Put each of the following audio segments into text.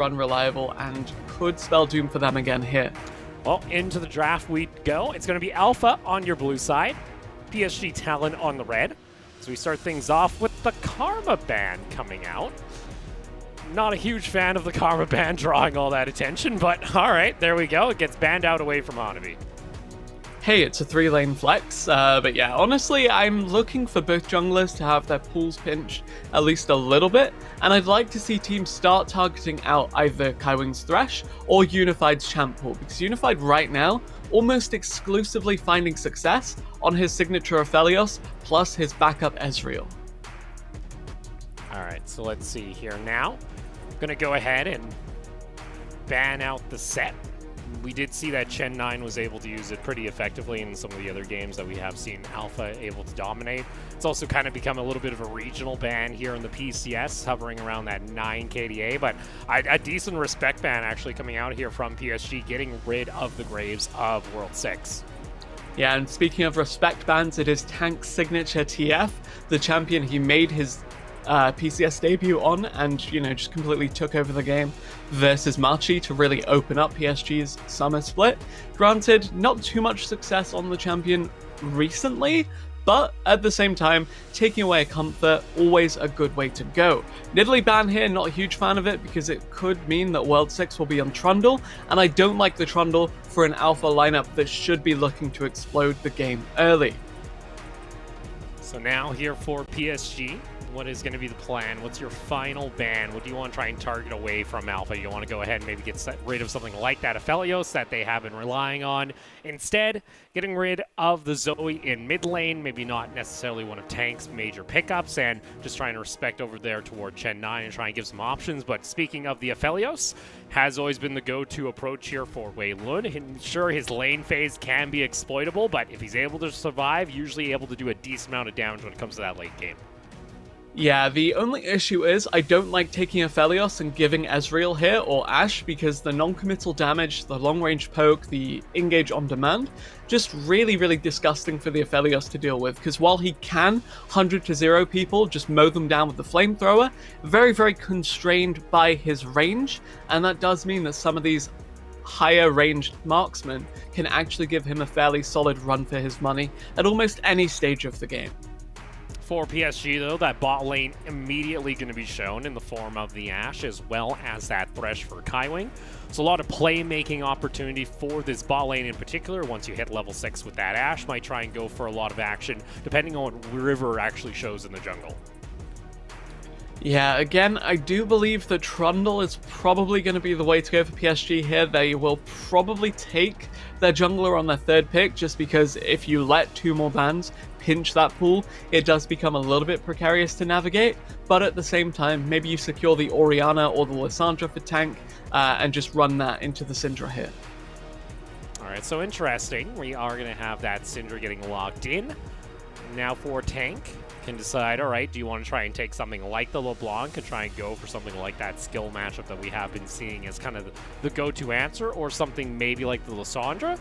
unreliable and could spell doom for them again here. Well, into the draft we go. It's going to be Alpha on your blue side, PSG Talon on the red. So we start things off with the Karma ban coming out. Not a huge fan of the Karma ban drawing all that attention, but all right, there we go. It gets banned out away from Hanabi. Hey, it's a 3-lane flex, but yeah, honestly, I'm looking for both junglers to have their pools pinched at least a little bit, and I'd like to see teams start targeting out either Kaiwing's Thresh or Unified's champ pool, because Unified right now almost exclusively finding success on his signature Aphelios plus his backup Ezreal. All right, so let's see here now. I'm gonna go ahead and ban out the set. We did see that Chen 9 was able to use it pretty effectively in some of the other games that we have seen Alpha able to dominate. It's also kind of become a little bit of a regional ban here in the PCS, hovering around that 9 KDA, but a decent respect ban actually coming out here from PSG, getting rid of the Graves of World 6. Yeah, and speaking of respect bans, it is Tank's signature TF, the champion he made his PCS debut on, and just completely took over the game versus Machi to really open up PSG's summer split. Granted, not too much success on the champion recently, but at the same time, taking away a comfort, always a good way to go. Nidalee ban here, not a huge fan of it because it could mean that World 6 will be on Trundle, and I don't like the Trundle for an alpha lineup that should be looking to explode the game early. So now here for PSG, what is going to be the plan? What's your final ban? What do you want to try and target away from Alpha? You want to go ahead and maybe get rid of something like that Aphelios that they have been relying on. Instead, getting rid of the Zoe in mid lane, maybe not necessarily one of Tank's major pickups, and just trying to respect over there toward Chen 9 and try and give some options. But speaking of the Aphelios, has always been the go-to approach here for Wei Lun. Sure, his lane phase can be exploitable, but if he's able to survive, usually able to do a decent amount of damage when it comes to that late game. Yeah, the only issue is I don't like taking Aphelios and giving Ezreal here or Ashe because the non-committal damage, the long-range poke, the engage on demand, just really, really disgusting for the Aphelios to deal with, because while he can 100-0 people, just mow them down with the flamethrower, very, very constrained by his range, and that does mean that some of these higher ranged marksmen can actually give him a fairly solid run for his money at almost any stage of the game. For PSG, though, that bot lane immediately going to be shown in the form of the Ashe, as well as that Thresh for Kaiwing. So a lot of playmaking opportunity for this bot lane in particular. Once you hit level 6 with that Ashe, might try and go for a lot of action, depending on what River actually shows in the jungle. Yeah, again, I do believe that Trundle is probably going to be the way to go for PSG here. They will probably take their jungler on their third pick, just because if you let 2 more bans pinch that pool, it does become a little bit precarious to navigate. But at the same time, maybe you secure the Orianna or the Lissandra for tank and just run that into the Syndra here. All right, so interesting. We are going to have that Syndra getting locked in. Now for tank, can decide, all right, do you want to try and take something like the LeBlanc and try and go for something like that skill matchup that we have been seeing as kind of the go-to answer, or something maybe like the Lissandra?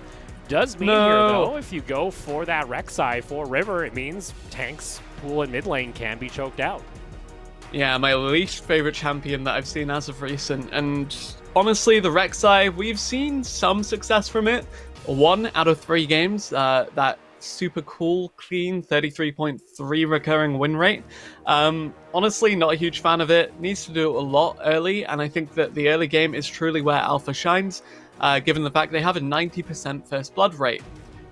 Does mean here, though, if you go for that Rek'Sai for River, it means Tank's pool in mid lane can be choked out. Yeah, my least favorite champion that I've seen as of recent, and honestly, the Rek'Sai, we've seen some success from it. 1 out of 3 games, that super cool, clean 33.3 recurring win rate. Honestly, not a huge fan of it. Needs to do a lot early, and I think that the early game is truly where Alpha shines, given the fact they have a 90% first blood rate.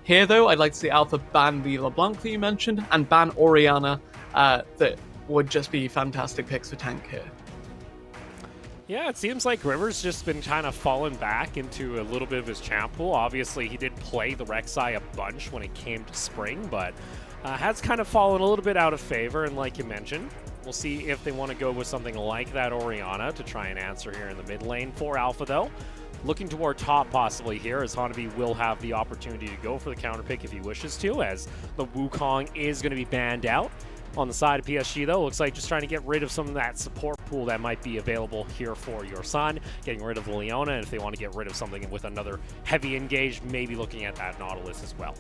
Here, though, I'd like to see Alpha ban the LeBlanc that you mentioned, and ban Orianna. That would just be fantastic picks for tank here. Yeah, it seems like River's just been kind of fallen back into a little bit of his champ pool. Obviously, he did play the Rek'Sai a bunch when it came to spring, but has kind of fallen a little bit out of favor. And like you mentioned, we'll see if they want to go with something like that Orianna to try and answer here in the mid lane. For Alpha, though, looking toward top possibly here, as Hanabi will have the opportunity to go for the counter pick if he wishes to, as the Wukong is going to be banned out. On the side of PSG, though, looks like just trying to get rid of some of that support pool that might be available here for your son, getting rid of the Leona, and if they want to get rid of something with another heavy engaged, maybe looking at that Nautilus as well.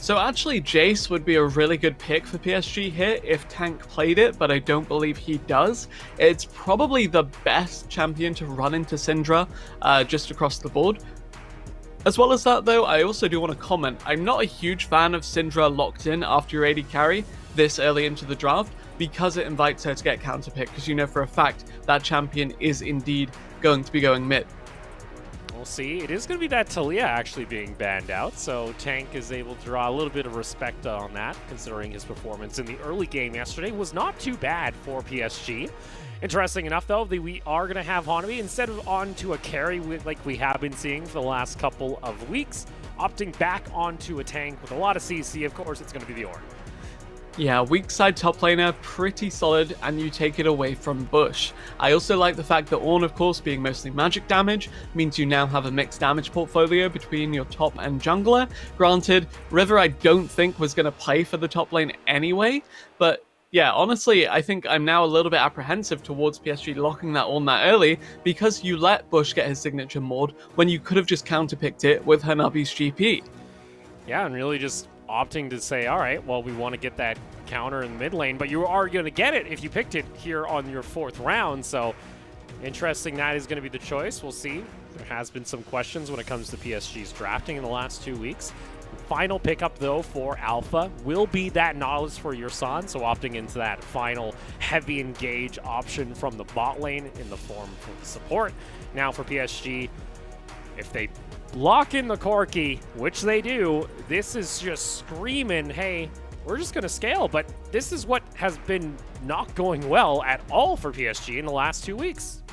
So actually, Jace would be a really good pick for PSG here if Tank played it, but I don't believe he does. It's probably the best champion to run into Syndra just across the board. As well as that though, I also do want to comment, I'm not a huge fan of Syndra locked in after your AD carry this early into the draft, because it invites her to get counterpicked, because you know for a fact that champion is indeed going to be going mid. We'll see. It is going to be that Talia actually being banned out, so Tank is able to draw a little bit of respect on that, considering his performance in the early game yesterday was not too bad for PSG. Interesting enough, though, that we are going to have Hanabi instead of onto a carry like we have been seeing for the last couple of weeks, opting back onto a tank with a lot of CC. Of course, it's going to be the Ornn. Yeah, weak side top laner, pretty solid, and you take it away from Bush. I also like the fact that Ornn, of course, being mostly magic damage, means you now have a mixed damage portfolio between your top and jungler. Granted, River I don't think was going to play for the top lane anyway, but yeah, honestly, I think I'm now a little bit apprehensive towards PSG locking that Ornn that early, because you let Bush get his signature mod when you could have just counterpicked it with Hanabi's GP. Yeah, and really just opting to say, all right, well, we want to get that counter in the mid lane, but you are going to get it if you picked it here on your 4th round. So interesting, that is going to be the choice. We'll see. There has been some questions when it comes to PSG's drafting in the last 2 weeks. Final pickup, though, for Alpha will be that Nautilus for your son, so opting into that final heavy engage option from the bot lane in the form of the support. Now for PSG, if they lock in the Corki, which they do, this is just screaming, hey, we're just going to scale. But this is what has been not going well at all for PSG in the last 2 weeks.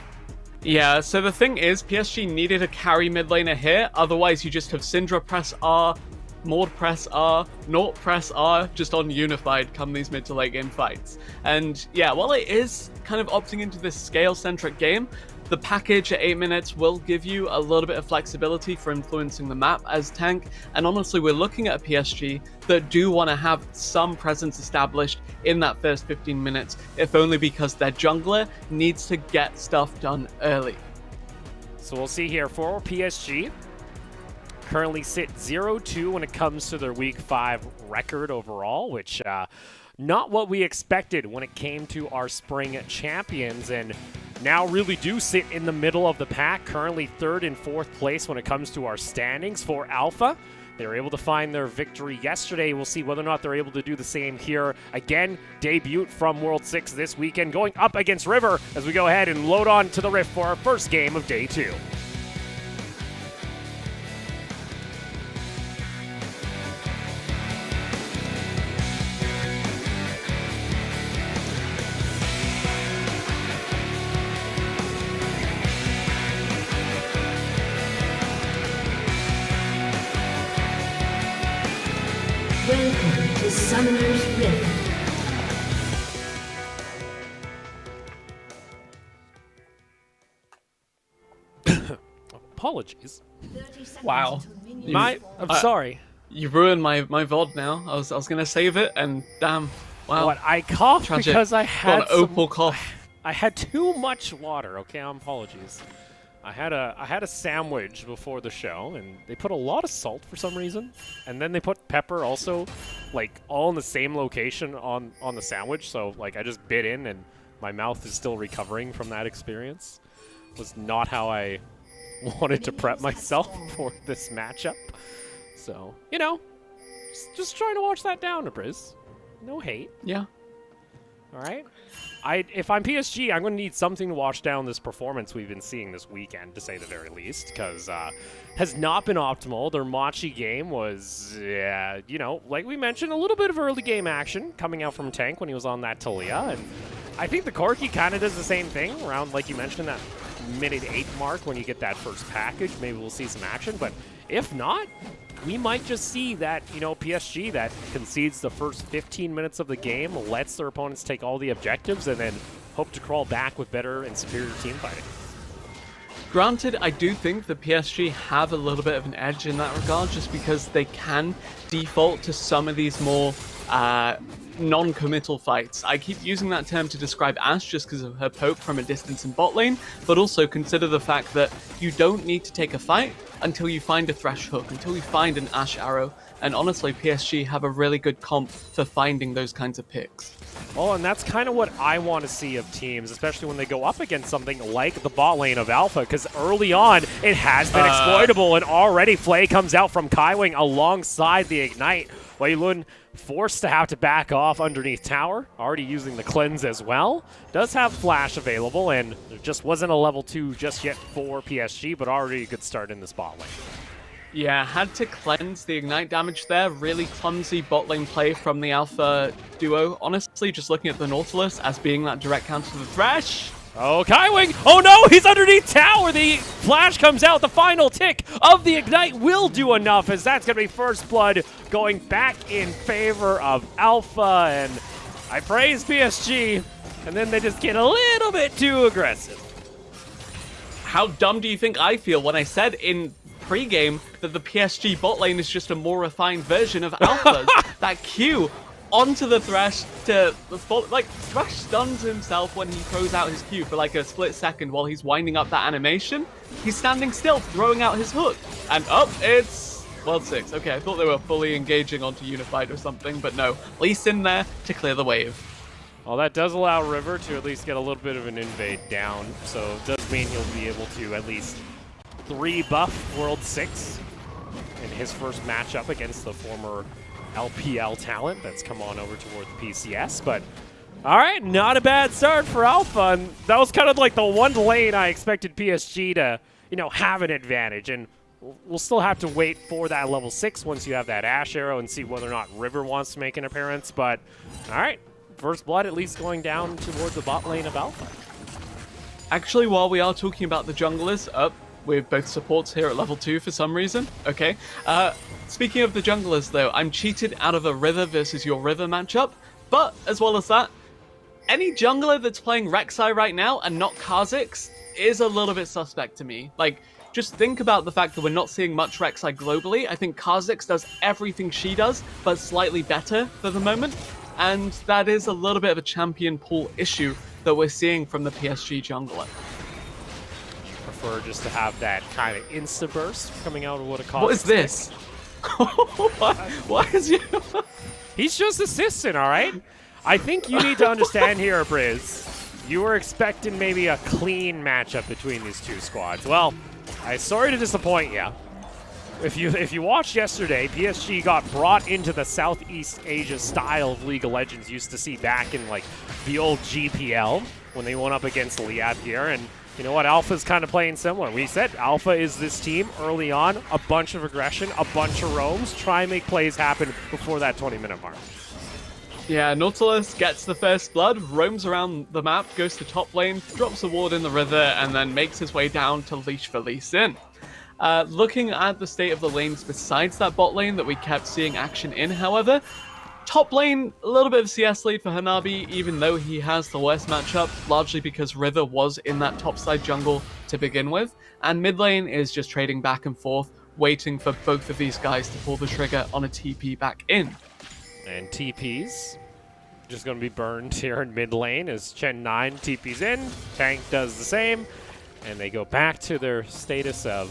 Yeah, so the thing is, PSG needed a carry mid laner here, otherwise you just have Syndra press R, Maud press R, Naught press R, just on Unified come these mid to late game fights. And yeah, while it is kind of opting into this scale-centric game, the package at 8 minutes will give you a little bit of flexibility for influencing the map as tank, and honestly we're looking at a PSG that do want to have some presence established in that first 15 minutes, if only because their jungler needs to get stuff done early. So we'll see here for PSG. Currently sit 0-2 when it comes to their Week 5 record overall, which not what we expected when it came to our spring champions, and now really do sit in the middle of the pack, currently 3rd and 4th place when it comes to our standings for Alpha. They were able to find their victory yesterday. We'll see whether or not they're able to do the same here. Again, debut from World 6 this weekend, going up against River as we go ahead and load on to the Rift for our first game of Day 2. Welcome to Summoner's Rift. Apologies. Wow. I'm sorry. You ruined my VOD now. I was gonna save it, and damn, wow. What, I coughed Tragic. because I had Got an opal cough. I had too much water. Okay, apologies. I had a sandwich before the show, and they put a lot of salt for some reason, and then they put pepper also, like all in the same location on the sandwich. So like I just bit in, and my mouth is still recovering from that experience. It was not how I wanted to prep myself for this matchup. So you know, just trying to watch that down, Briz. No hate. Yeah. All right. If I'm PSG, I'm going to need something to wash down this performance we've been seeing this weekend, to say the very least, because has not been optimal. Their Machi game was, you know, like we mentioned, a little bit of early game action coming out from Tank when he was on that Talia, and I think the Corki kind of does the same thing around, like you mentioned, that minute 8 mark when you get that first package. Maybe we'll see some action, but if not, we might just see that, you know, PSG that concedes the first 15 minutes of the game, lets their opponents take all the objectives, and then hope to crawl back with better and superior team fighting. Granted, I do think the PSG have a little bit of an edge in that regard, just because they can default to some of these more non-committal fights. I keep using that term to describe Ashe just because of her poke from a distance in bot lane, but also consider the fact that you don't need to take a fight until you find a Thresh Hook, until you find an Ash Arrow. And honestly, PSG have a really good comp for finding those kinds of picks. Well, and that's kind of what I want to see of teams, especially when they go up against something like the bot lane of Alpha, because early on, it has been exploitable, and already Flay comes out from Kaiwing alongside the Ignite. Wei Lun forced to have to back off underneath tower, already using the cleanse as well. Does have flash available, and there just wasn't a level 2 just yet for PSG, but already a good start in this bot lane. Yeah, had to cleanse the Ignite damage there. Really clumsy bot lane play from the Alpha duo. Honestly, just looking at the Nautilus as being that direct counter to the Thresh. Oh, Kaiwing! Oh no, he's underneath tower! The flash comes out, the final tick of the Ignite will do enough, as that's going to be first blood going back in favor of Alpha, and I praise PSG, and then they just get a little bit too aggressive. How dumb do you think I feel when I said in pre-game that the PSG bot lane is just a more refined version of Alpha's? That Q onto the Thresh to like Thresh stuns himself when he throws out his Q for like a split second while he's winding up that animation. He's standing still, throwing out his hook, and up it's World 6. Okay, I thought they were fully engaging onto Unified or something, but no. Lee Sin there to clear the wave. Well, that does allow River to at least get a little bit of an invade down, so it does mean he'll be able to at least 3-buff World 6 in his first matchup against the former LPL talent that's come on over toward the PCS. But all right, not a bad start for Alpha, and that was kind of like the one lane I expected PSG to, have an advantage. And we'll still have to wait for that level 6 once you have that Ash Arrow and see whether or not River wants to make an appearance. But all right, first blood at least going down towards the bot lane of Alpha. Actually, while we are talking about the junglers, with both supports here at level 2 for some reason. Okay. Speaking of the junglers, though, I'm cheated out of a River versus your River matchup. But, as well as that, any jungler that's playing Rek'Sai right now and not Kha'Zix is a little bit suspect to me. Like, just think about the fact that we're not seeing much Rek'Sai globally. I think Kha'Zix does everything she does, but slightly better for the moment. And that is a little bit of a champion pool issue that we're seeing from the PSG jungler. Prefer just to have that kind of insta-burst coming out of what a call. What is this? Why is you? He's just assistant, all right? I think you need to understand here, Briz. You were expecting maybe a clean matchup between these two squads. Well, I'm sorry to disappoint you. If you watched yesterday, PSG got brought into the Southeast Asia style of League of Legends used to see back in like the old GPL when they went up against Liat here, and you know what? Alpha's kind of playing similar. We said Alpha is this team early on, a bunch of aggression, a bunch of roams, try and make plays happen before that 20-minute mark. Yeah, Nautilus gets the first blood, roams around the map, goes to top lane, drops a ward in the river, and then makes his way down to leash for Lee Sin. Looking at the state of the lanes besides that bot lane that we kept seeing action in, however, top lane, a little bit of CS lead for Hanabi, even though he has the worst matchup, largely because River was in that topside jungle to begin with. And mid lane is just trading back and forth, waiting for both of these guys to pull the trigger on a TP back in. And TPs just going to be burned here in mid lane as Chen 9 TPs in, Tank does the same, and they go back to their status of,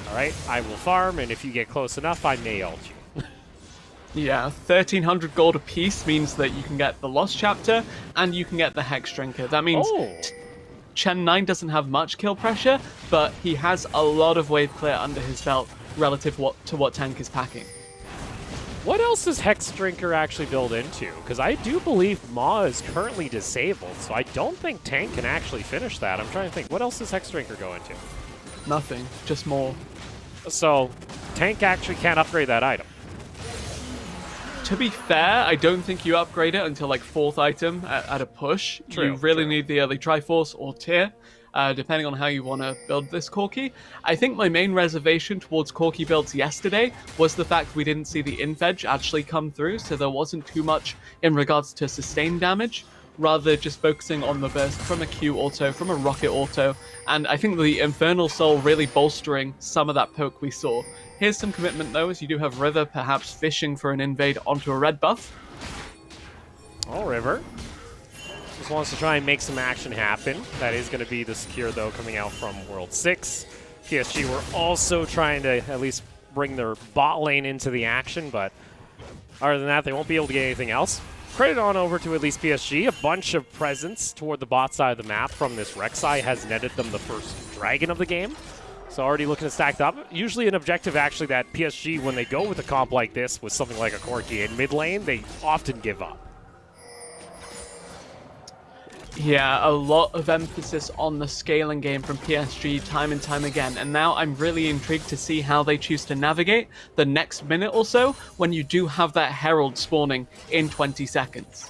all right, I will farm, and if you get close enough, I may ult you. Yeah, 1,300 gold apiece means that you can get the Lost Chapter and you can get the Hex Drinker. That means Chen 9 doesn't have much kill pressure, but he has a lot of wave clear under his belt relative to what Tank is packing. What else does Hex Drinker actually build into? Because I do believe Ma is currently disabled, so I don't think Tank can actually finish that. I'm trying to think, what else does Hex Drinker go into? Nothing, just more. So Tank actually can't upgrade that item. To be fair, I don't think you upgrade it until like 4th item at a push. True, you really need the early Triforce or Tier, depending on how you want to build this Corki. I think my main reservation towards Corki builds yesterday was the fact we didn't see the Infedge actually come through, so there wasn't too much in regards to sustained damage, rather just focusing on the burst from a Q auto, from a rocket auto, and I think the Infernal Soul really bolstering some of that poke we saw. Here's some commitment though, as you do have River perhaps fishing for an invade onto a red buff. Oh, River just wants to try and make some action happen. That is going to be the secure though coming out from World 6. PSG were also trying to at least bring their bot lane into the action, but other than that, they won't be able to get anything else. Credit on over to at least PSG. A bunch of presence toward the bot side of the map from this Rek'Sai has netted them the first dragon of the game. So already looking to stack up. Usually an objective actually that PSG, when they go with a comp like this with something like a Corki in mid lane, they often give up. Yeah, a lot of emphasis on the scaling game from PSG time and time again, and now I'm really intrigued to see how they choose to navigate the next minute or so when you do have that Herald spawning in 20 seconds.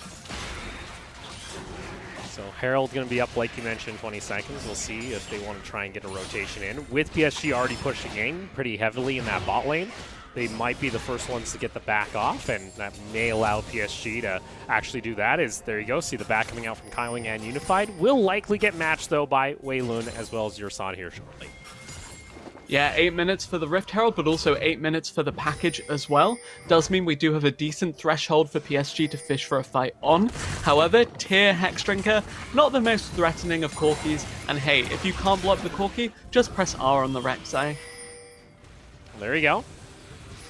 So Herald going to be up, like you mentioned, 20 seconds. We'll see if they want to try and get a rotation in. With PSG already pushing in pretty heavily in that bot lane, they might be the first ones to get the back off, and that may allow PSG to actually do that. There you go, see the back coming out from Kaiwing and Unified. Will likely get matched, though, by Wei Lun as well as Yursan here shortly. Yeah, 8 minutes for the Rift Herald, but also 8 minutes for the package as well. Does mean we do have a decent threshold for PSG to fish for a fight on. However, tier Hexdrinker, not the most threatening of Corkis, and hey, if you can't block the Corki, just press R on the Rek'Sai. There you go.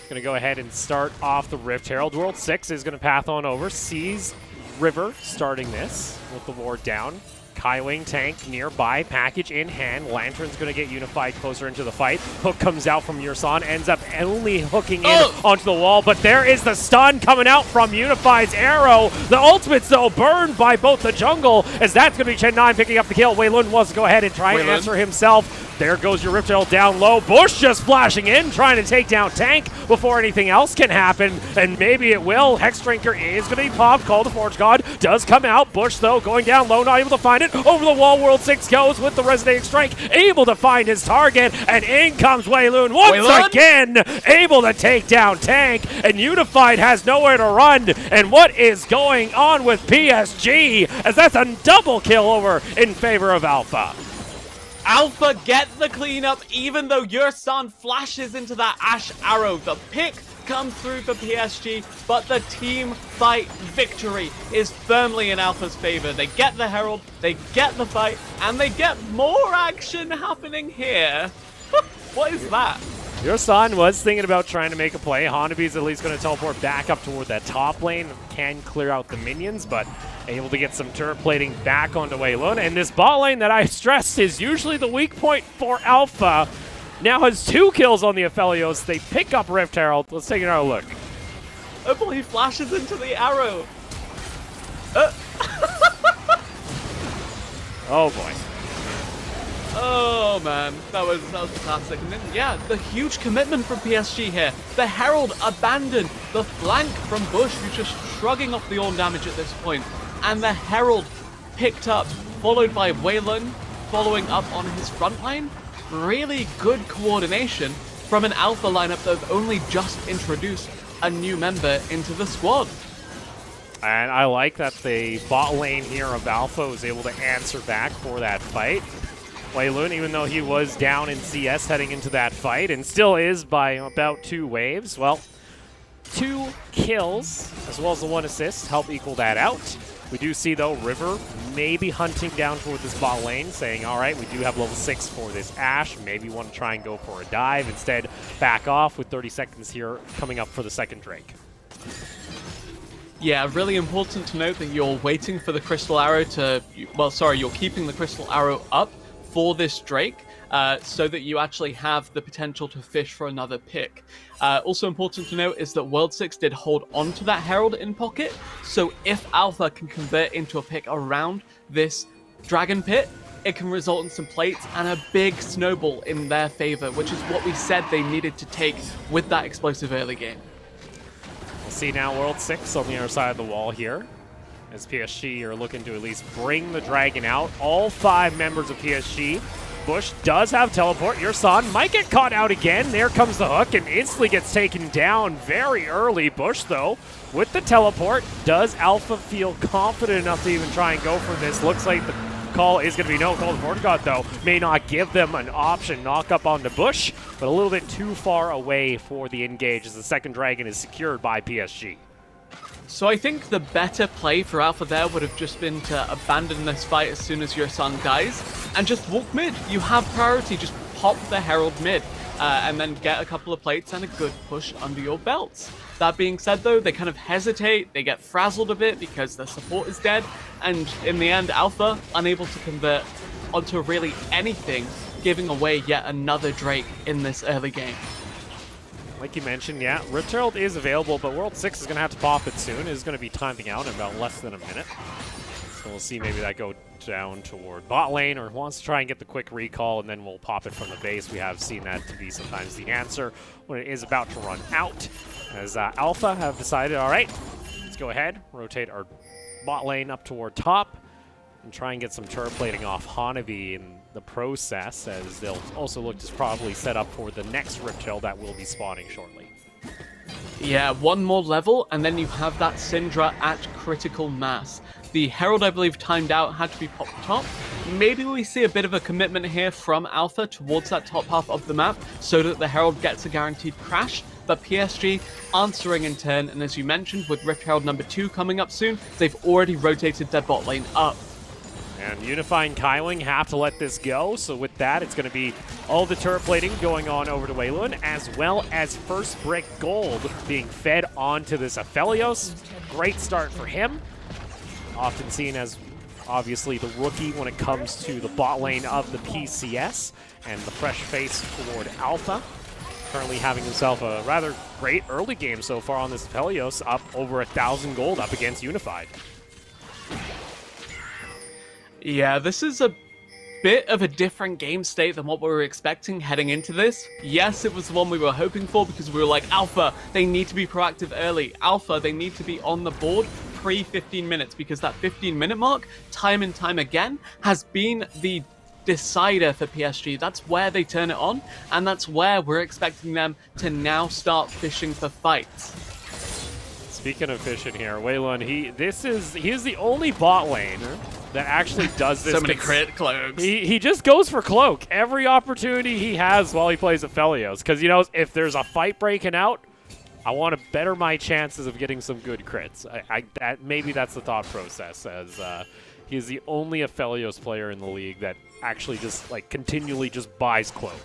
Going to go ahead and start off the Rift Herald. World 6 is going to path on over. Sees River starting this with the ward down. Kaiwing tank nearby, package in hand. Lantern's going to get Unified closer into the fight. Hook comes out from Yursan, ends up only hooking in onto the wall, but there is the stun coming out from Unified's arrow. The ultimate's, though, burned by both the jungle, as that's going to be Chen9 picking up the kill. Wei Lun wants to go ahead and try and answer himself. There goes your Rift Herald down low. Bush just flashing in, trying to take down Tank before anything else can happen, and maybe it will. Hexdrinker is going to be popped. Call the Forge God does come out. Bush, though, going down low, not able to find it. Over the wall, World 6 goes with the Resonating Strike, able to find his target, and in comes Wei Lun once again, able to take down Tank, and Unified has nowhere to run. And what is going on with PSG, as that's a double kill over in favor of Alpha. Alpha get the cleanup, even though Yursan flashes into that Ash Arrow. The pick comes through for PSG, but the team fight victory is firmly in Alpha's favor. They get the Herald, they get the fight, and they get more action happening here. What is that? Yursan was thinking about trying to make a play. Hanabi's at least going to teleport back up toward that top lane. Can clear out the minions, but able to get some turret plating back onto Wei Lun. And this bot lane that I stressed is usually the weak point for Alpha. Now has 2 kills on the Aphelios. They pick up Rift Herald. Let's take another look. Oh boy, he flashes into the arrow. Oh boy. Oh man, that was classic. And then, yeah, the huge commitment from PSG here. The Herald abandoned the flank from Bush, who's just shrugging off the Ornn damage at this point. And the Herald picked up, followed by Wei Lun, following up on his front line. Really good coordination from an Alpha lineup that have only just introduced a new member into the squad. And I like that the bot lane here of Alpha was able to answer back for that fight. Wei Lun, even though he was down in CS heading into that fight, and still is by about 2 waves, well, 2 kills as well as the 1 assist help equal that out. We do see, though, River maybe hunting down toward this bot lane, saying, all right, we do have level 6 for this Ashe. Maybe want to try and go for a dive. Instead, back off with 30 seconds here coming up for the second Drake. Yeah, really important to note that you're waiting for the Crystal Arrow to... Well, sorry, you're keeping the Crystal Arrow up for this Drake, so that you actually have the potential to fish for another pick. Also important to note is that World 6 did hold on to that Herald in pocket, so if Alpha can convert into a pick around this Dragon Pit, it can result in some plates and a big snowball in their favor, which is what we said they needed to take with that explosive early game. We'll see now World 6 on the other side of the wall here, as PSG are looking to at least bring the Dragon out. All 5 members of PSG. Bush does have teleport. Yursan might get caught out again. There comes the hook and instantly gets taken down very early. Bush, though, with the teleport, does Alpha feel confident enough to even try and go for this? Looks like the call is going to be no. Call the Forge God, though, may not give them an option. Knock up onto Bush, but a little bit too far away for the engage as the second Dragon is secured by PSG. So I think the better play for Alpha there would have just been to abandon this fight as soon as your son dies and just walk mid. You have priority, just pop the Herald mid, and then get a couple of plates and a good push under your belts. That being said though, they kind of hesitate, they get frazzled a bit because their support is dead, and in the end, Alpha unable to convert onto really anything, giving away yet another Drake in this early game. Like you mentioned, yeah, Rift Herald is available, but World 6 is going to have to pop it soon. It's going to be timing out in about less than a minute. So we'll see maybe that go down toward bot lane, or wants to try and get the quick recall, and then we'll pop it from the base. We have seen that to be sometimes the answer when it is about to run out. As Alpha have decided, all right, let's go ahead, rotate our bot lane up toward top, and try and get some turret plating off Hanabi in the process, as they'll also look to probably set up for the next Rift Herald that will be spawning shortly. Yeah, one more level, and then you have that Syndra at critical mass. The Herald, I believe, timed out, had to be popped top. Maybe we see a bit of a commitment here from Alpha towards that top half of the map, so that the Herald gets a guaranteed crash. But PSG answering in turn, and as you mentioned, with Rift Herald number 2 coming up soon, they've already rotated their bot lane up. And Unify and Kaiwing have to let this go, so with that, it's going to be all the turret plating going on over to Weilun, as well as first brick gold being fed onto this Aphelios. Great start for him. Often seen as, obviously, the rookie when it comes to the bot lane of the PCS, and the fresh face toward Alpha. Currently having himself a rather great early game so far on this Aphelios, up over 1,000 gold up against Unified. Yeah, this is a bit of a different game state than what we were expecting heading into this. Yes, it was the one we were hoping for because we were like, Alpha, they need to be proactive early. Alpha, they need to be on the board pre-15 minutes, because that 15-minute mark, time and time again, has been the decider for PSG. That's where they turn it on, and that's where we're expecting them to now start fishing for fights. Speaking of fishing here, Weilun, he is the only bot lane that actually does this. So many crit cloaks. He just goes for cloak every opportunity he has while he plays Aphelios, because he knows if there's a fight breaking out, I want to better my chances of getting some good crits. Maybe that's the thought process, as he is the only Aphelios player in the league that actually just continually just buys cloak.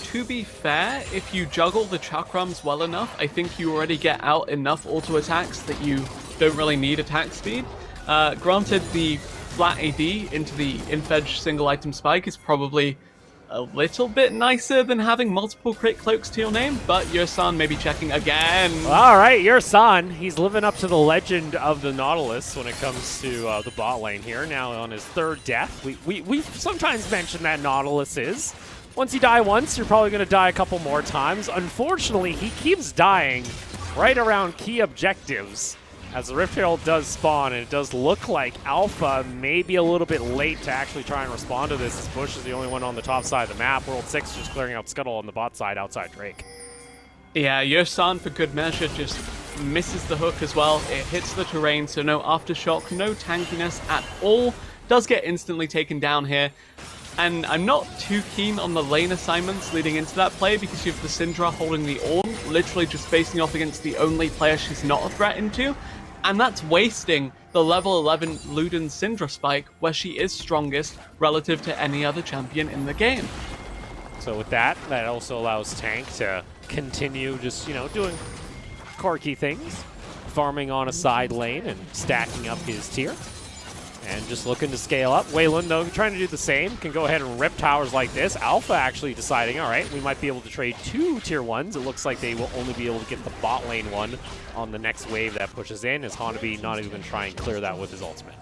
To be fair, if you juggle the chakrams well enough, I think you already get out enough auto attacks that you don't really need attack speed. Granted, the flat AD into the Infedge single item spike is probably a little bit nicer than having multiple crit cloaks to your name, but Yursan may be checking again. All right, Yursan, he's living up to the legend of the Nautilus when it comes to the bot lane here, now on his 3rd death. We sometimes mention that Nautilus is. Once you die once, you're probably going to die a couple more times. Unfortunately, he keeps dying right around key objectives as the Rift Herald does spawn, and it does look like Alpha may be a little bit late to actually try and respond to this, as Bush is the only one on the top side of the map. World 6 just clearing out Scuttle on the bot side outside Drake. Yeah, Yursan, for good measure, just misses the hook as well. It hits the terrain, so no aftershock, no tankiness at all. Does get instantly taken down here. And I'm not too keen on the lane assignments leading into that play, because you have the Syndra holding the Ornn, literally just facing off against the only player she's not a threat into. And that's wasting the level 11 Luden Syndra spike, where she is strongest relative to any other champion in the game. So with that, that also allows Tank to continue just, doing quirky things, farming on a side lane and stacking up his tier. And just looking to scale up. Weilun, though, trying to do the same, can go ahead and rip towers like this. Alpha actually deciding, all right, we might be able to trade 2 tier 1s. It looks like they will only be able to get the bot lane one on the next wave that pushes in, as Hanabi not even going to try and clear that with his ultimate.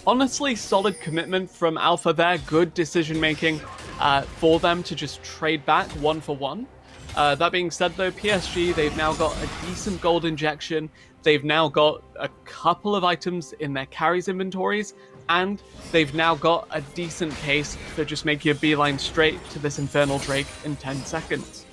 Honestly, solid commitment from Alpha there. Good decision making for them to just trade back 1 for 1. That being said, though, PSG, they've now got a decent gold injection. They've now got a couple of items in their carries inventories, and they've now got a decent case for just making a beeline straight to this Infernal Drake in 10 seconds.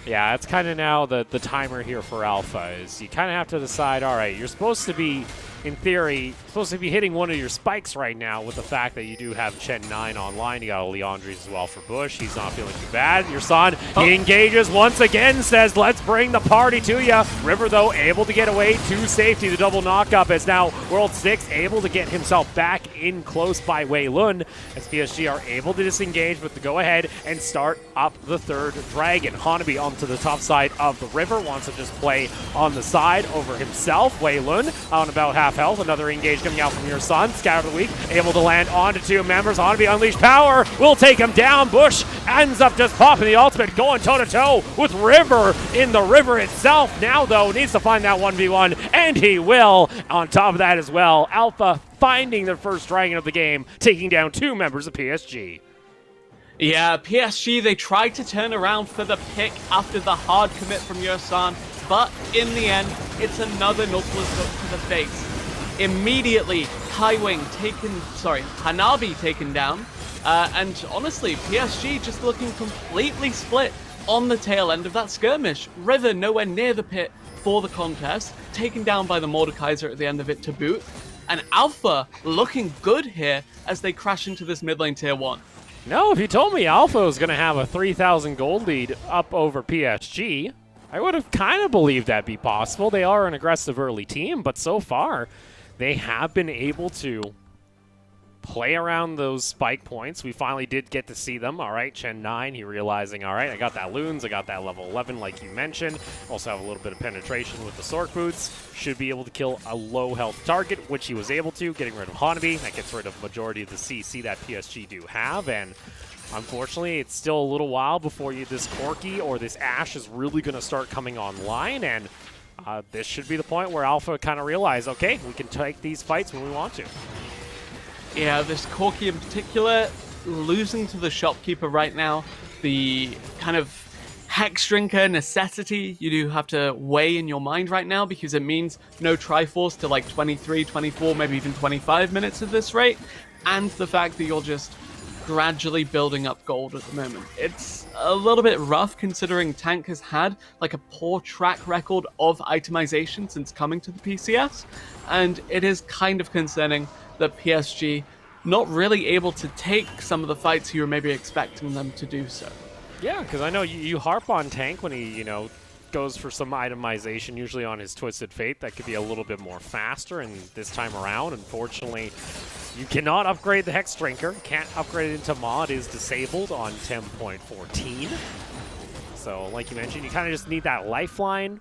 Yeah, it's kind of now the timer here for Alpha, is you kind of have to decide, all right, you're supposed to be in theory, supposed to be hitting one of your spikes right now with the fact that you do have Chen 9 online. You got a Leandres as well for Bush. He's not feeling too bad. Your son, he engages once again, says, let's bring the party to ya. River, though, able to get away to safety. The double knockup is now World 6 able to get himself back in close by Wei Lun, as PSG are able to disengage with the go-ahead and start up the third dragon. Hanabi onto the top side of the river, wants to just play on the side over himself. Wei Lun on about half health. Another engage coming out from your son. Scout of the week, able to land onto two members. Hanabi unleash power, will take him down. Bush ends up just popping the ultimate, going toe-to-toe with River in the river itself. Now, though, needs to find that 1v1, and he will. On top of that as well, Alpha finding their first dragon of the game, taking down two members of PSG. Yeah, PSG, they tried to turn around for the pick after the hard commit from Yosan, but in the end, it's another Nautilus hook to the face. Immediately, Hanabi taken down, and honestly, PSG just looking completely split on the tail end of that skirmish. River nowhere near the pit for the contest, taken down by the Mordekaiser at the end of it to boot, and Alpha looking good here as they crash into this mid lane tier 1. No, if you told me Alpha was going to have a 3,000 gold lead up over PSG, I would have kind of believed that'd be possible. They are an aggressive early team, but so far, they have been able to play around those spike points. We finally did get to see them. All right, Chen 9, he realizing, all right, I got that Loons, I got that level 11 like you mentioned. Also have a little bit of penetration with the Sork Boots. Should be able to kill a low health target, which he was able to, getting rid of Hanabi. That gets rid of majority of the CC that PSG do have, and unfortunately, it's still a little while before this Corki or this Ashe is really going to start coming online, and this should be the point where Alpha kind of realize, okay, we can take these fights when we want to. Yeah, this Corki in particular, losing to the Shopkeeper right now, the kind of Hex Drinker necessity you do have to weigh in your mind right now, because it means no Triforce to like 23, 24, maybe even 25 minutes at this rate, and the fact that you're just gradually building up gold at the moment. It's a little bit rough considering Tank has had like a poor track record of itemization since coming to the PCS, and it is kind of concerning that PSG not really able to take some of the fights you were maybe expecting them to do so. Yeah, because I know you harp on Tank when he, goes for some itemization, usually on his Twisted Fate. That could be a little bit more faster, and this time around, unfortunately, you cannot upgrade the Hex Drinker. Can't upgrade it into mod, is disabled on 10.14. So, like you mentioned, you kind of just need that lifeline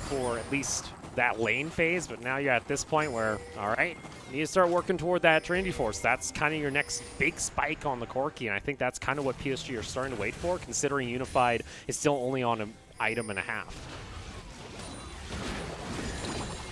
for at least that lane phase, but now you're at this point where, all right, you need to start working toward that Trinity Force. That's kind of your next big spike on the Corki, and I think that's kind of what PSG are starting to wait for, considering Unified is still only on an item and a half.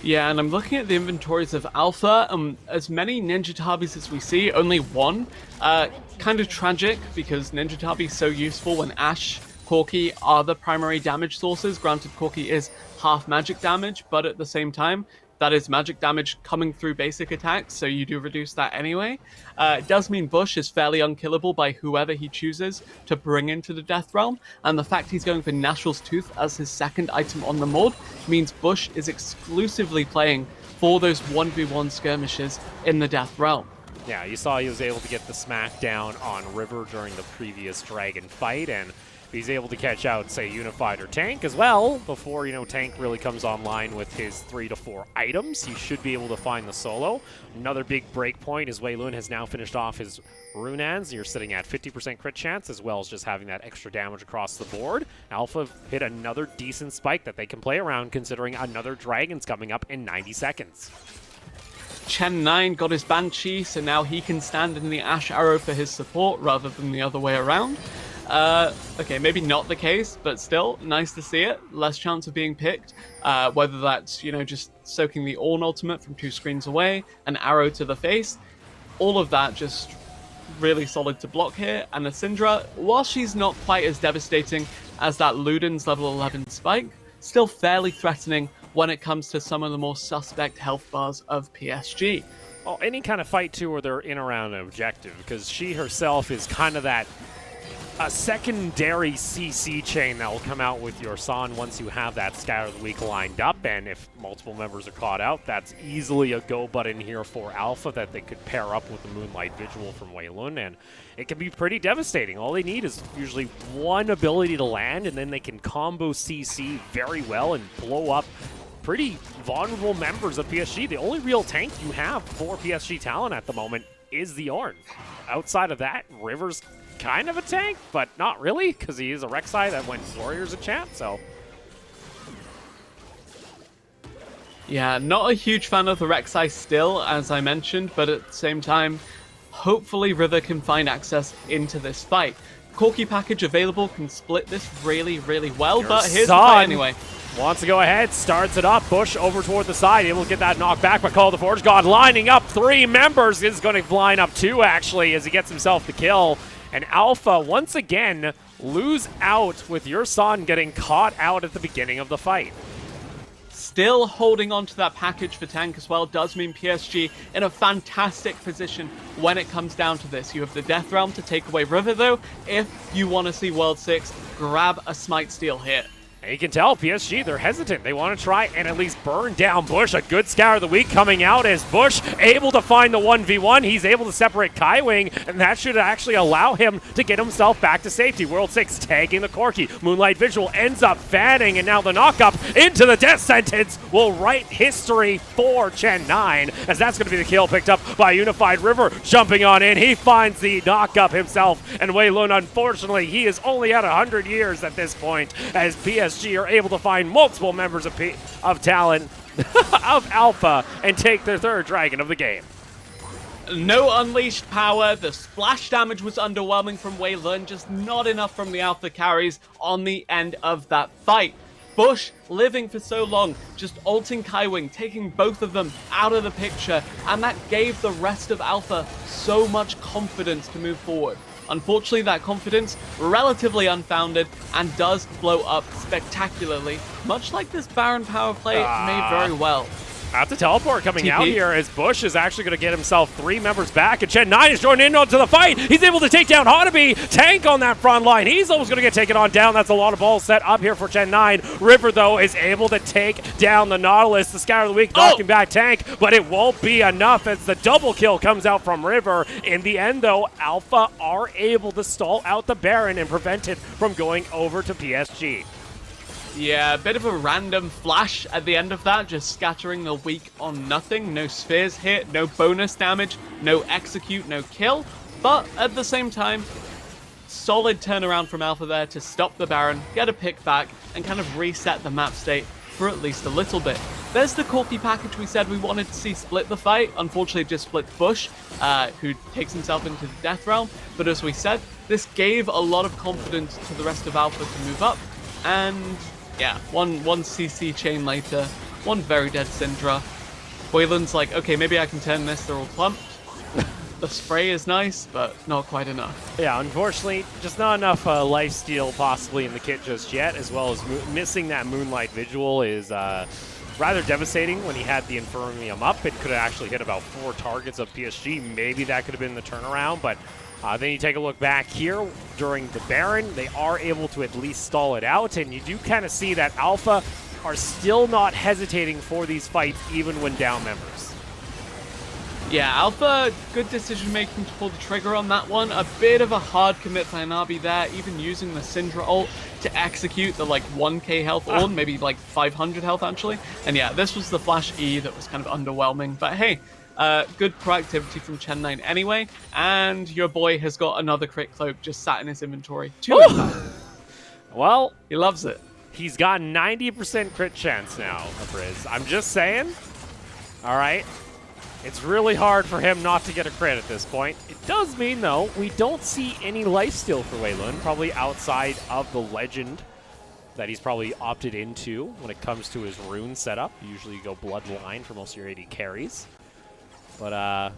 Yeah, and I'm looking at the inventories of Alpha. As many Ninja Tabis as we see, only one. Kind of tragic, because Ninja Tabi is so useful when Ashe, Corki are the primary damage sources. Granted, Corki is half magic damage, but at the same time, that is magic damage coming through basic attacks, so you do reduce that anyway. It does mean Bush is fairly unkillable by whoever he chooses to bring into the Death Realm, and the fact he's going for National's Tooth as his second item on the mod means Bush is exclusively playing for those 1v1 skirmishes in the Death Realm. Yeah, you saw he was able to get the smackdown on River during the previous Dragon fight, and he's able to catch out, say, Unified or Tank as well before, Tank really comes online with his 3 to 4 items. He should be able to find the solo. Another big break point is Wei Lun has now finished off his Runans. You're sitting at 50% crit chance, as well as just having that extra damage across the board. Alpha hit another decent spike that they can play around, considering another Dragon's coming up in 90 seconds. Chen 9 got his Banshee, so now he can stand in the Ashe Arrow for his support rather than the other way around. Okay, maybe not the case, but still, nice to see it. Less chance of being picked, whether that's, just soaking the Ornn ultimate from 2 screens away, an arrow to the face. All of that just really solid to block here. And the Syndra, while she's not quite as devastating as that Luden's level 11 spike, still fairly threatening when it comes to some of the more suspect health bars of PSG. Well, any kind of fight, too, where they're in around an objective, because she herself is kind of that a secondary CC chain that will come out with your San once you have that Scatter of the Week lined up, and if multiple members are caught out, that's easily a go button here for Alpha that they could pair up with the Moonlight Vigil from Wei Lun, and it can be pretty devastating. All they need is usually one ability to land, and then they can combo CC very well and blow up pretty vulnerable members of PSG. The only real tank you have for PSG Talon at the moment is the Ornn. Outside of that, River's kind of a tank, but not really, because he is a Rek'Sai that went Warriors a champ, so. Yeah, not a huge fan of the Rek'Sai still, as I mentioned, but at the same time, hopefully River can find access into this fight. Corki package available can split this really, really well, but here's the fight anyway. Wants to go ahead, starts it up, Bush over toward the side, able to get that knocked back by Call of the Forge God, lining up 3 members, is going to line up 2 actually, as he gets himself the kill. And Alpha, once again, lose out with your San getting caught out at the beginning of the fight. Still holding on to that package for tank as well does mean PSG in a fantastic position when it comes down to this. You have the Death Realm to take away River though. If you want to see World 6, grab a Smite Steal here. And you can tell PSG, they're hesitant. They want to try and at least burn down Bush. A good Scour of the Week coming out as Bush able to find the 1v1. He's able to separate Kaiwing, and that should actually allow him to get himself back to safety. World 6 tagging the Corki. Moonlight Vigil ends up fanning, and now the knockup into the death sentence will write history for Chen 9, as that's going to be the kill picked up by Unified River. Jumping on in, he finds the knockup himself, and Wei Lun, unfortunately, he is only at 100 years at this point, as PSG are able to find multiple members of Talon, of Alpha, and take their 3rd dragon of the game. No unleashed power, the splash damage was underwhelming from Wei Lun, just not enough from the Alpha carries on the end of that fight. Bush living for so long, just ulting Kaiwing, taking both of them out of the picture, and that gave the rest of Alpha so much confidence to move forward. Unfortunately, that confidence, relatively unfounded, and does blow up spectacularly, much like this Baron power play may very well. That's a teleport coming out here as Bush is actually going to get himself 3 members back, and Chen 9 is joining in onto the fight. He's able to take down Hanabi. Tank on that front line. He's almost going to get taken on down. That's a lot of balls set up here for Chen 9. River, though, is able to take down the Nautilus. The Scour of the Week knocking back Tank, but it won't be enough as the double kill comes out from River. In the end, though, Alpha are able to stall out the Baron and prevent it from going over to PSG. Yeah, a bit of a random flash at the end of that, just scattering the weak on nothing. No spheres hit, no bonus damage, no execute, no kill. But at the same time, solid turnaround from Alpha there to stop the Baron, get a pick back, and kind of reset the map state for at least a little bit. There's the Corki package we said we wanted to see split the fight. Unfortunately, it just split Bush, who takes himself into the Death Realm. But as we said, this gave a lot of confidence to the rest of Alpha to move up. And yeah, one CC chain later, one very dead Syndra. Wei Lun's like, okay, maybe I can turn this, they're all plumped. The spray is nice, but not quite enough. Yeah, unfortunately, just not enough lifesteal possibly in the kit just yet, as well as missing that Moonlight Vigil is rather devastating. When he had the Infirmium up, it could have actually hit about 4 targets of PSG. Maybe that could have been the turnaround, but then you take a look back here during the Baron, they are able to at least stall it out, and you do kind of see that Alpha are still not hesitating for these fights even when down members. Yeah, Alpha, good decision making to pull the trigger on that one. A bit of a hard commit for Hanabi there, even using the Syndra ult to execute the like 1k health Ornn, maybe like 500 health actually. And yeah, this was the flash E that was kind of underwhelming, but hey, good proactivity from Chen 9 anyway, and your boy has got another crit cloak just sat in his inventory. 2 in fact. Well, he loves it. He's got 90% crit chance now, Briz. I'm just saying. All right. It's really hard for him not to get a crit at this point. It does mean, though, we don't see any lifesteal for Wei Lun, probably outside of the legend that he's probably opted into when it comes to his rune setup. Usually you go Bloodline for most of your AD carries. But,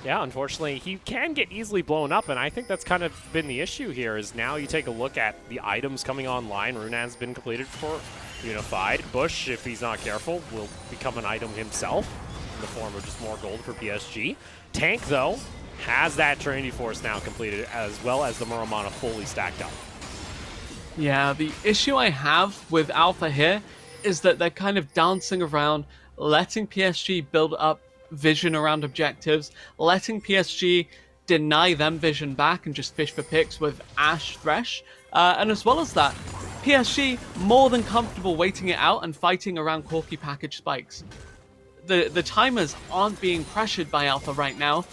yeah, unfortunately, he can get easily blown up, and I think that's kind of been the issue here, is now you take a look at the items coming online. Runan's been completed for Unified. Bush, if he's not careful, will become an item himself in the form of just more gold for PSG. Tank, though, has that Trinity Force now completed, as well as the Muramana fully stacked up. Yeah, the issue I have with Alpha here is that they're kind of dancing around, letting PSG build up vision around objectives, letting PSG deny them vision back and just fish for picks with Ash Thresh. And as well as that, PSG more than comfortable waiting it out and fighting around Corki package spikes. The timers aren't being pressured by Alpha right now,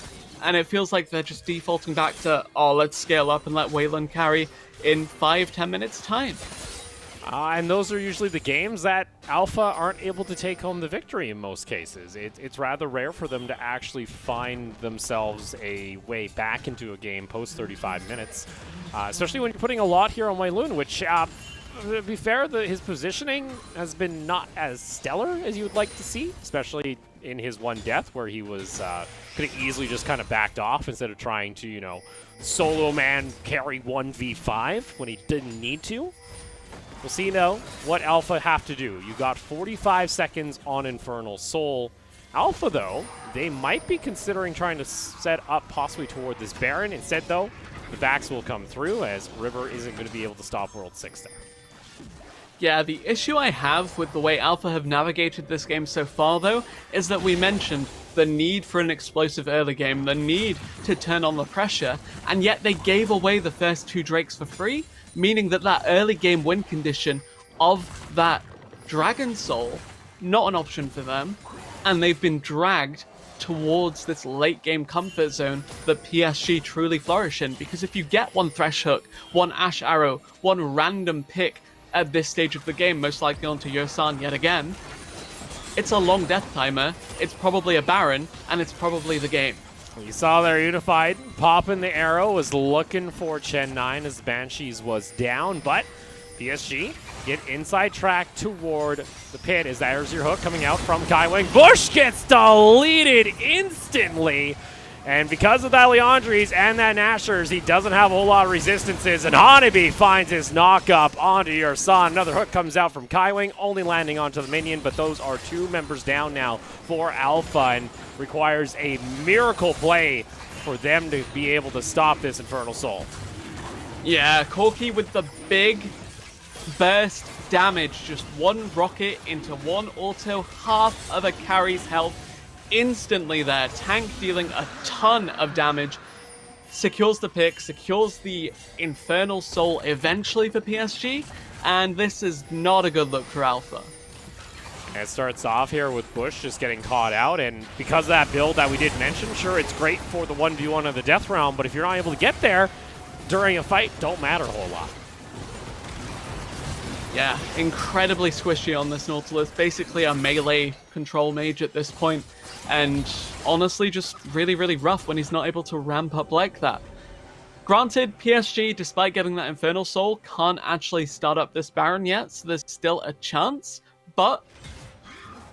and it feels like they're just defaulting back to, oh, let's scale up and let Wayland carry in 5-10 minutes time. And those are usually the games that Alpha aren't able to take home the victory in most cases. It's rather rare for them to actually find themselves a way back into a game post 35 minutes, especially when you're putting a lot here on Wayland, which, to be fair, his positioning has been not as stellar as you would like to see, especially in his one death where he was could have easily just kind of backed off instead of trying to, you know, solo man carry 1v5 when he didn't need to. We'll see now what Alpha have to do. You got 45 seconds on Infernal Soul. Alpha, though, they might be considering trying to set up possibly toward this Baron. Instead, though, the backs will come through as River isn't going to be able to stop World 6 there. Yeah, the issue I have with the way Alpha have navigated this game so far, though, is that we mentioned the need for an explosive early game, the need to turn on the pressure, and yet they gave away the first 2 Drakes for free, meaning that that early game win condition of that Dragon Soul, not an option for them, and they've been dragged towards this late game comfort zone that PSG truly flourish in, because if you get one Thresh Hook, one Ash Arrow, one random pick at this stage of the game, most likely onto Yosan yet again, it's a long death timer, it's probably a Baron, and it's probably the game. You saw there Unified popping the arrow, was looking for Chen 9 as Banshees was down, but PSG get inside track toward the pit as there's your hook coming out from Kaiwing. Bush gets deleted instantly, and because of that Leandres and that Nashers, he doesn't have a whole lot of resistances, and Hanabi finds his knock-up onto your son. Another hook comes out from Kaiwing, only landing onto the minion, but those are 2 members down now for Alpha, and requires a miracle play for them to be able to stop this Infernal Soul. Yeah, Corki with the big burst damage, just one rocket into one auto, half of a carry's health instantly there. Tank dealing a ton of damage, secures the pick, secures the Infernal Soul eventually for PSG, and this is not a good look for Alpha. It starts off here with Bush just getting caught out, and because of that build that we did mention, sure, it's great for the 1v1 of the death round, but if you're not able to get there during a fight, don't matter a whole lot. Yeah, incredibly squishy on this Nautilus, basically a melee control mage at this point, and honestly just really, really rough when he's not able to ramp up like that. Granted, PSG, despite getting that Infernal Soul, can't actually start up this Baron yet, so there's still a chance, but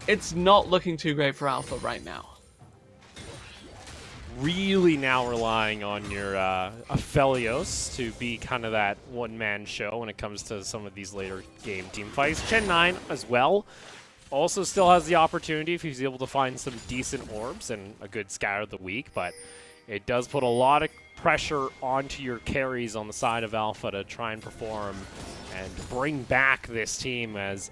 it's not looking too great for Alpha right now. Really now relying on your Aphelios to be kind of that one-man show when it comes to some of these later game team fights. Chen 9 as well also still has the opportunity if he's able to find some decent orbs and a good scatter of the week, but it does put a lot of pressure onto your carries on the side of Alpha to try and perform and bring back this team, as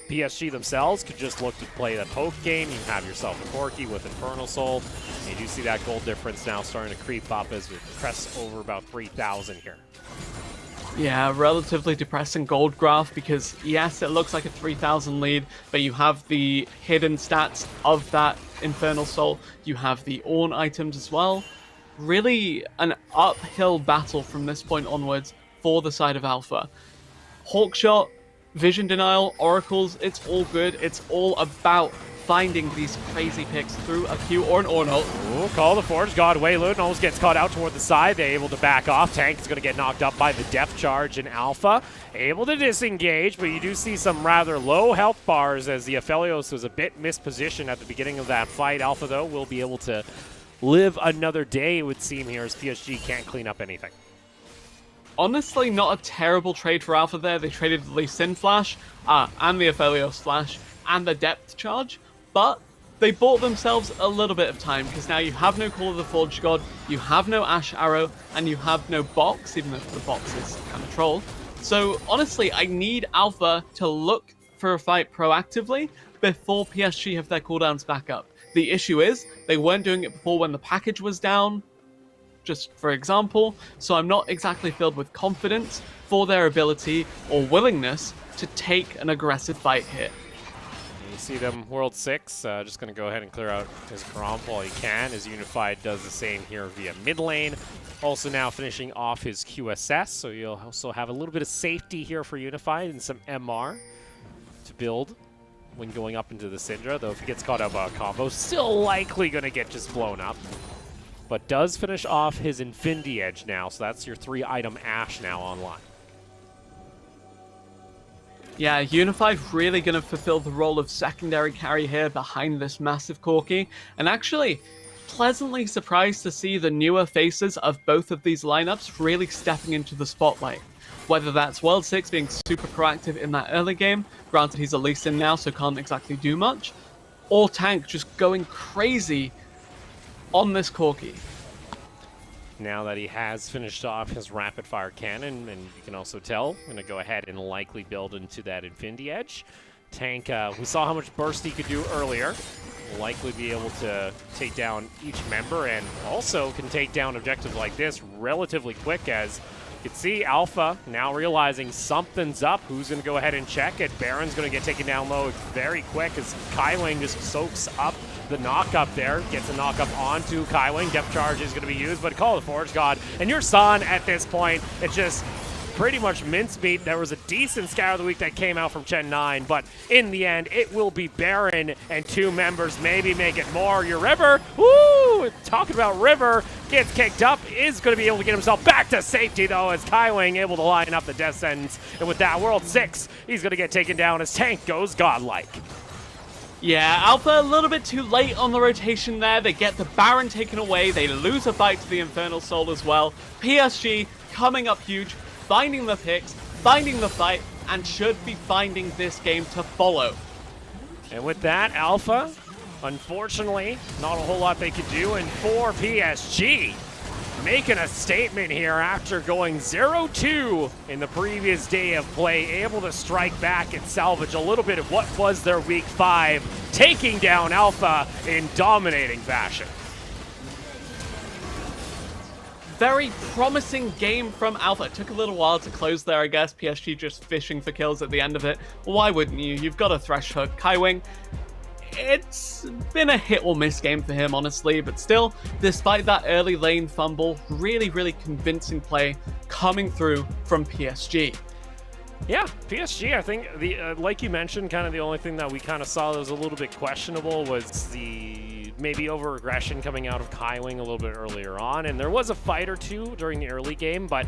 PSG themselves could just look to play the poke game. You have yourself a Corki with Infernal Soul. And you do see that gold difference now starting to creep up as we press over about 3,000 here. Yeah, relatively depressing gold graph because, yes, it looks like a 3,000 lead, but you have the hidden stats of that Infernal Soul. You have the Ornn items as well. Really an uphill battle from this point onwards for the side of Alpha. Hawkshot, Vision Denial, Oracles, it's all good. It's all about finding these crazy picks through a Q or an Ornn ult. Ooh, call the Forge God. Wayloon almost gets caught out toward the side. They're able to back off. Tank is going to get knocked up by the Death Charge in Alpha. Able to disengage, but you do see some rather low health bars as the Aphelios was a bit mispositioned at the beginning of that fight. Alpha, though, will be able to live another day, it would seem, here as PSG can't clean up anything. Honestly, not a terrible trade for Alpha there. They traded the Lee Sin Flash, and the Aphelios Flash, and the Depth Charge, but they bought themselves a little bit of time, because now you have no Call of the Forge God, you have no Ash Arrow, and you have no box, even though the box is kind of troll. So honestly, I need Alpha to look for a fight proactively before PSG have their cooldowns back up. The issue is, they weren't doing it before when the package was down, just for example, so I'm not exactly filled with confidence for their ability or willingness to take an aggressive fight here. You see them World 6, just going to go ahead and clear out his Gromp while he can, as Unified does the same here via mid lane. Also now finishing off his QSS, so you'll also have a little bit of safety here for Unified and some MR to build when going up into the Syndra, though if he gets caught up by a combo, still likely going to get just blown up. But does finish off his Infinity Edge now, so that's your 3-item Ash now online. Yeah, Unified really going to fulfill the role of secondary carry here behind this massive Corki, and actually pleasantly surprised to see the newer faces of both of these lineups really stepping into the spotlight. Whether that's World 6 being super proactive in that early game, granted he's a Lee Sin now so can't exactly do much, or Tank just going crazy on this Corki. Now that he has finished off his rapid fire cannon, and you can also tell, going to go ahead and likely build into that Infinity Edge. Tank, we saw how much burst he could do earlier. Will likely be able to take down each member, and also can take down objectives like this relatively quick, as you can see Alpha now realizing something's up. Who's going to go ahead and check it? Baron's going to get taken down low very quick as Kaiwing just soaks up the knock up there, gets a knock up onto Kaiwing. Depth charge is going to be used, but Call of the Forge God. And your son at this point, it's just pretty much mincemeat. There was a decent Scour of the Week that came out from Gen 9, but in the end, it will be Baron and 2 members, maybe make it more. Your River, woo! Talking about River, gets kicked up, is going to be able to get himself back to safety, though, as Kaiwing able to line up the death sentence. And with that, World 6, he's going to get taken down as Tank goes godlike. Yeah, Alpha a little bit too late on the rotation there. They get the Baron taken away. They lose a fight to the Infernal Soul as well. PSG coming up huge, finding the picks, finding the fight, and should be finding this game to follow. And with that, Alpha, unfortunately, not a whole lot they could do. And for PSG, making a statement here after going 0-2 in the previous day of play, able to strike back and salvage a little bit of what was their Week 5, taking down Alpha in dominating fashion. Very promising game from Alpha. It took a little while to close there, I guess. PSG just fishing for kills at the end of it. Why wouldn't you? You've got a Thresh Hook. Kaiwing, it's been a hit or miss game for him, honestly, but still, despite that early lane fumble, really, really convincing play coming through from PSG. Yeah, PSG, I think, like you mentioned, kind of the only thing that we kind of saw that was a little bit questionable was the maybe over-aggression coming out of Kaiwing a little bit earlier on, and there was a fight or two during the early game, but